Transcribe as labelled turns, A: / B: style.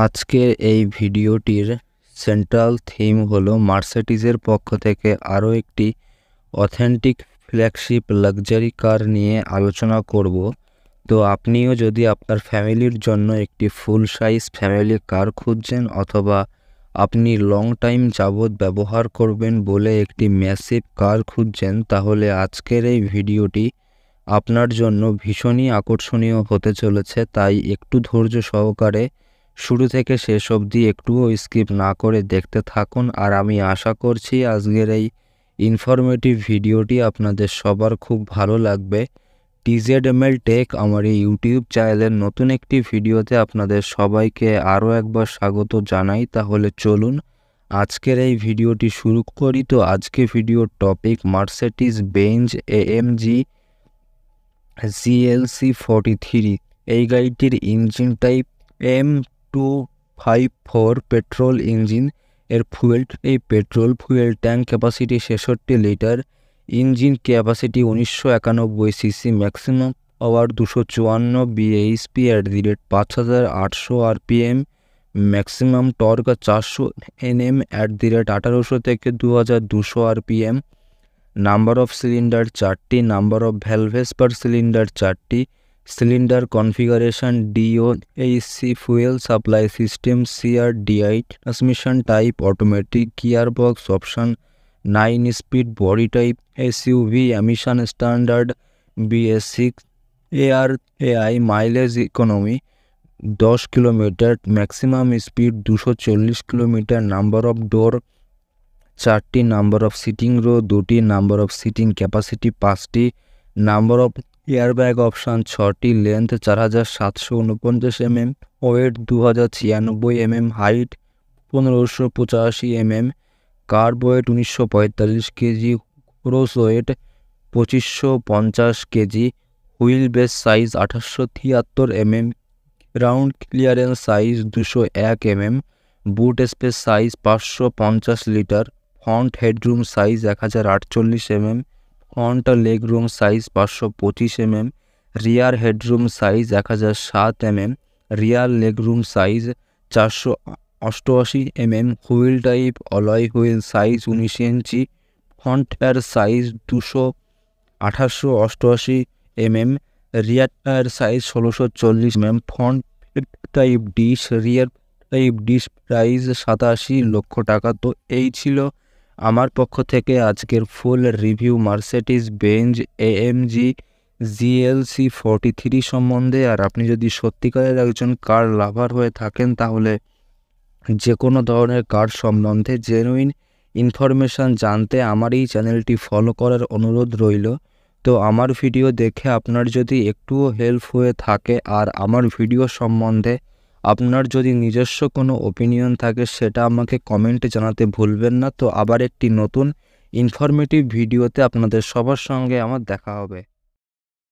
A: আজকের এই ভিডিওটির সেন্ট্রাল থিম হলো মার্সিডিজের পক্ষ থেকে আরও একটি অথেন্টিক ফ্ল্যাগশিপ লাক্সারি কার নিয়ে আলোচনা করব। তো আপনিও যদি আপনার ফ্যামিলির জন্য একটি ফুল সাইজ ফ্যামিলি কার খুঁজছেন অথবা আপনি লং টাইম যাবৎ ব্যবহার করবেন বলে একটি ম্যাসিভ কার খুঁজছেন, তাহলে আজকের এই ভিডিওটি আপনার জন্য ভীষণই আকর্ষণীয় হতে চলেছে। তাই একটু ধৈর্য সহকারে শুরু থেকে শেষ অবধি একটুও স্কিপ না করে দেখতে থাকুন। আর আমি আশা করছি আজকের এই ইনফরমেটিভ ভিডিওটি আপনাদের সবার খুব ভালো লাগবে। TZML টেক আমার এই ইউটিউব চ্যানেলের নতুন একটি ভিডিওতে আপনাদের সবাইকে আরও একবার স্বাগত জানাই। তাহলে চলুন আজকের এই ভিডিওটি শুরু করি। তো আজকে ভিডিওর topic Mercedes Benz AMG GLC 43। এই গাড়িটির engine type M254 petrol engine. এর এই petrol fuel tank capacity 66 litre. Engine capacity 1991 CC. Maximum power 254 bhp @5800 rpm। Maximum torque 400 Nm @1800 থেকে 2200 rpm। নাম্বার অফ সিলিন্ডার 4টি। নাম্বার অফ ভ্যালভেস পার সিলিন্ডার 4টি। Cylinder configuration DOHC fuel supply system CRDI। Transmission type automatic. Gear box option 9 speed. Body type SUV। Emission standard BS6। ARAI mileage economy 10 kilometre. Maximum speed 240 kilometre. Number of ডোর 4টি। Number of seating row 2টি। Number of seating capacity 5টি। Number of airbag option 6টি। Length 4749 mm। Weight 2096 mm। Height 1585 mm। Kerb weight 1945 KG. Gross weight 2550 KG. Wheelbase size 2873 mm। Ground clearance size 201 mm। Boot space size 550 litre. Front headroom size 1048 mm। Front legroom size 525 mm। Rear headroom size 1007 mm। Rear legroom size 488 mm। Wheel type alloy wheel size 19 inch. Front tyre size 1888 mm। Rear tyre size 1640 mm। Front type disc. Rear type disc. Price 87 লক্ষ টাকা। তো এই ছিল আমার পক্ষ থেকে আজকের ফুল review Mercedes Benz AMG GLC 43 সম্বন্ধে। আর আপনি যদি সত্যিকারের একজন কার লাভার হয়ে থাকেন তাহলে যে কোনো ধরনের কার সম্বন্ধে জেনুইন ইনফরমেশান জানতে আমার এই চ্যানেলটি ফলো করার অনুরোধ রইল। তো আমার ভিডিও দেখে আপনার যদি একটুও হেল্প হয়ে থাকে আর আমার ভিডিও সম্বন্ধে আপনার যদি নিজস্ব কোনো ওপিনিয়ন থাকে সেটা আমাকে কমেন্টে জানাতে ভুলবেন না। তো আবার একটি নতুন ইনফরমেটিভ ভিডিওতে আপনাদের সবার সঙ্গে আমার দেখা হবে।